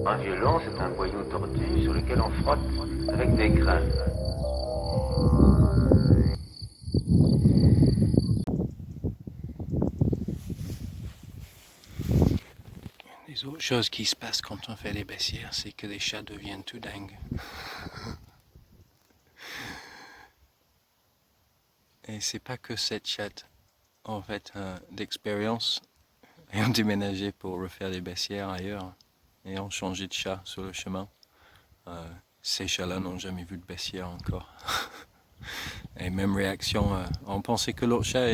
Un violon, c'est un boyau tordu sur lequel on frotte avec des grains. Les autres choses qui se passent quand on fait les baissières, c'est que les chats deviennent tout dingues. Et c'est pas que cette chatte, en fait, d'expérience, et ont déménagé pour refaire les baissières ailleurs, et ont changé de chat sur le chemin. Ces chats-là n'ont jamais vu de baissière encore. Et même réaction, on pensait que l'autre chat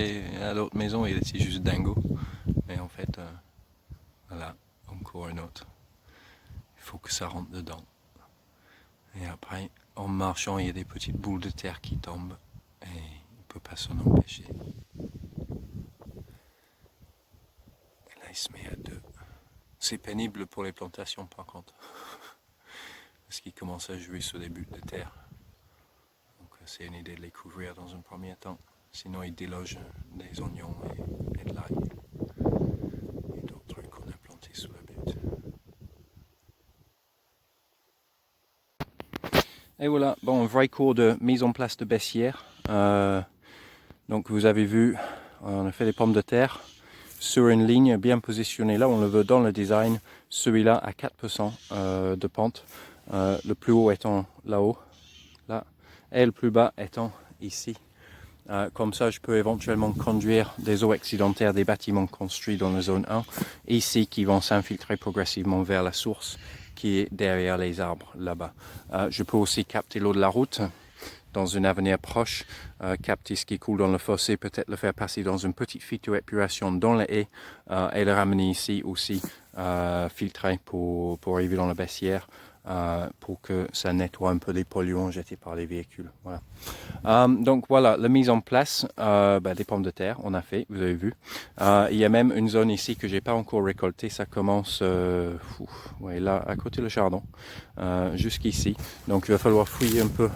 à l'autre maison, il était juste dingo. Mais en fait, voilà, encore un autre. Il faut que ça rentre dedans. Et après, en marchant, il y a des petites boules de terre qui tombent. Et il ne peut pas s'en empêcher. Et là, il se met à deux. C'est pénible pour les plantations, par contre. Parce qu'il commence à jouer sur des bulles de terre. Donc c'est une idée de les couvrir dans un premier temps. Sinon, il déloge des oignons et de l'ail. Et d'autres trucs qu'on a plantés sous la butte. Et voilà, bon, un vrai cours de mise en place de baissière. Donc vous avez vu, on a fait les pommes de terre sur une ligne bien positionnée. Là, on le veut dans le design. Celui-là à 4% de pente. Le plus haut étant là-haut, là, et le plus bas étant ici. Comme ça, je peux éventuellement conduire des eaux excédentaires des bâtiments construits dans la zone 1, ici, qui vont s'infiltrer progressivement vers la source qui est derrière les arbres, là-bas. Je peux aussi capter l'eau de la route dans un avenir proche, capter ce qui coule dans le fossé, peut-être le faire passer dans une petite phytoépuration dans les haies et le ramener ici aussi, filtré pour arriver dans la baissière. Pour que ça nettoie un peu les polluants jetés par les véhicules. Voilà. Donc voilà, la mise en place des pommes de terre, on a fait, vous avez vu. Il y a même une zone ici que j'ai pas encore récoltée, ça commence ouais, là, à côté le chardon, jusqu'ici. Donc il va falloir fouiller un peu.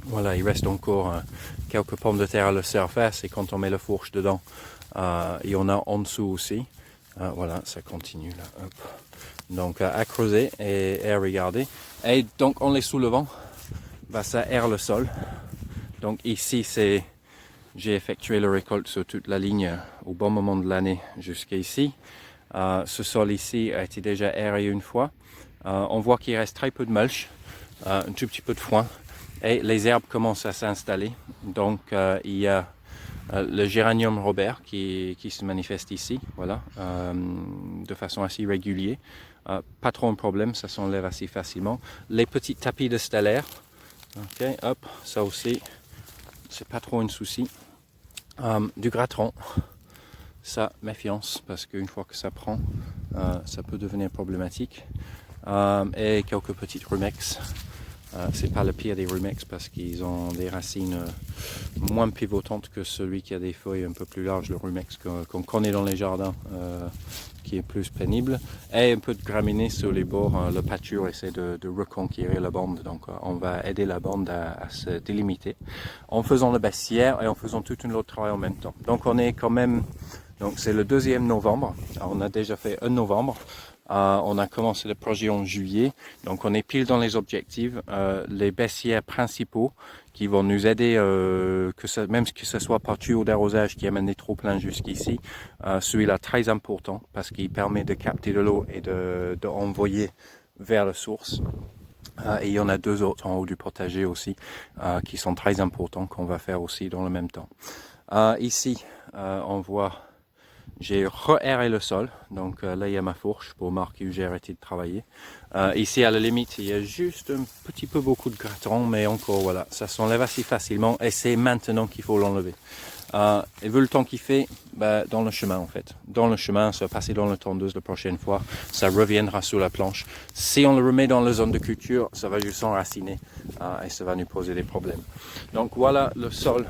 Voilà, il reste encore quelques pommes de terre à la surface et quand on met la fourche dedans, il y en a en dessous aussi. Voilà, ça continue là. Hop. Donc à creuser et à regarder. Et donc en les soulevant, ça aère le sol. Donc ici j'ai effectué la récolte sur toute la ligne au bon moment de l'année jusqu'ici. Ce sol ici a été déjà aéré une fois. On voit qu'il reste très peu de mulch, un tout petit peu de foin. Et les herbes commencent à s'installer. Donc il y a le géranium Robert qui se manifeste ici, voilà, de façon assez régulière. Pas trop un problème, ça s'enlève assez facilement. Les petits tapis de stellaire, ok, hop, ça aussi, c'est pas trop un souci. Du gratteron, ça, méfiance, parce qu'une fois que ça prend, ça peut devenir problématique. Et quelques petites rumex. C'est pas le pire des rumex parce qu'ils ont des racines moins pivotantes que celui qui a des feuilles un peu plus larges, le rumex qu'on connaît dans les jardins, qui est plus pénible. Et un peu de graminées sur les bords, le pâture essaie de reconquérir la bande, donc on va aider la bande à se délimiter en faisant la baissière et en faisant tout un autre travail en même temps. Donc on est quand même, donc c'est le 2e novembre, on a déjà fait 1 novembre. On a commencé le projet en juillet, donc on est pile dans les objectifs. Les baissières principaux qui vont nous aider, même que ce soit par tuyau d'arrosage qui amène des trop-pleins jusqu'ici, celui-là très important parce qu'il permet de capter de l'eau et de envoyer vers la source. Et il y en a 2 autres en haut du potager aussi qui sont très importants qu'on va faire aussi dans le même temps. Ici, on voit... J'ai re-aéré le sol, donc là il y a ma fourche pour marquer où j'ai arrêté de travailler. Ici à la limite il y a juste un petit peu beaucoup de gratteron, mais encore voilà, ça s'enlève assez facilement et c'est maintenant qu'il faut l'enlever. Et vu le temps qu'il fait, dans le chemin en fait. Dans le chemin, ça va passer dans la tondeuse la prochaine fois, ça reviendra sur la planche. Si on le remet dans la zone de culture, ça va juste s'enraciner et ça va nous poser des problèmes. Donc voilà le sol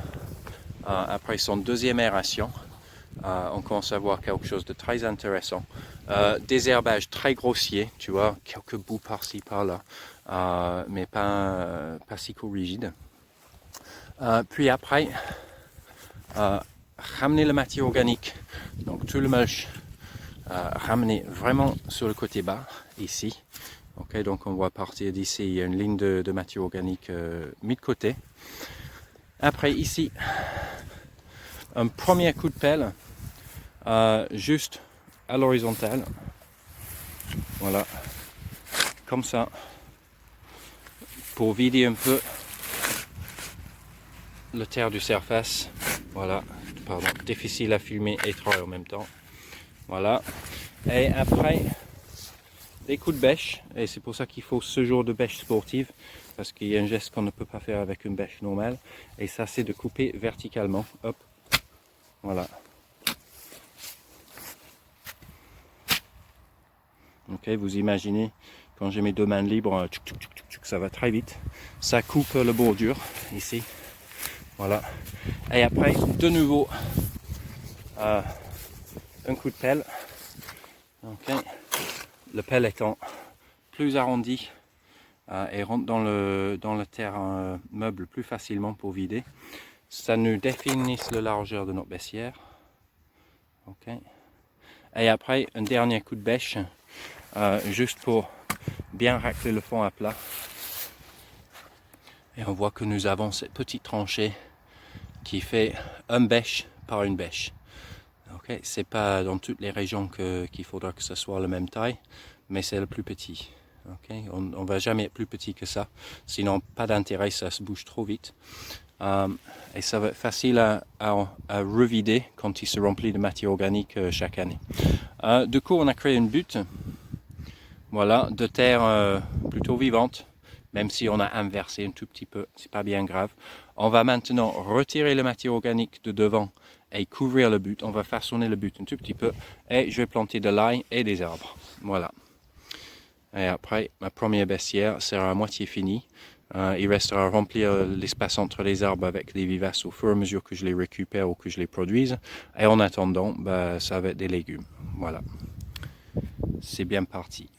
après son 2e aération. On commence à voir quelque chose de très intéressant. Désherbage très grossier, tu vois, quelques bouts par-ci, par-là, mais pas psycho-rigide. Puis après, ramener la matière organique, donc tout le mulch, ramener vraiment sur le côté bas, ici. Ok, donc on va partir d'ici, il y a une ligne de matière organique mise de côté. Après ici, un premier coup de pelle, juste à l'horizontale. Voilà, comme ça, pour vider un peu le terre du surface. Voilà, pardon, difficile à filmer et travailler en même temps. Voilà, et après, des coups de bêche, et c'est pour ça qu'il faut ce genre de bêche sportive, parce qu'il y a un geste qu'on ne peut pas faire avec une bêche normale, et ça c'est de couper verticalement, hop, voilà. Ok, vous imaginez, quand j'ai mes deux mains libres, ça va très vite, ça coupe le bordure, ici, voilà, et après, de nouveau, un coup de pelle, ok, le pelle étant plus arrondi, et rentre dans le terre meuble plus facilement pour vider. Ça nous définit la largeur de notre baissière. Ok. Et après, un dernier coup de bêche, juste pour bien racler le fond à plat. Et on voit que nous avons cette petite tranchée qui fait un bêche par une bêche. Ok. C'est pas dans toutes les régions qu'il faudra que ce soit la même taille, mais c'est le plus petit. Okay. On ne va jamais être plus petit que ça, sinon pas d'intérêt, ça se bouge trop vite. Et ça va être facile à revider quand il se remplit de matière organique chaque année. Du coup, on a créé une butte, voilà, de terre plutôt vivante, même si on a inversé un tout petit peu, c'est pas bien grave. On va maintenant retirer la matière organique de devant et couvrir le but. On va façonner le but un tout petit peu et je vais planter de l'ail et des arbres. Voilà. Et après, ma première baissière sera à moitié finie. Il restera à remplir l'espace entre les arbres avec les vivaces au fur et à mesure que je les récupère ou que je les produise. Et en attendant, ça va être des légumes. Voilà. C'est bien parti.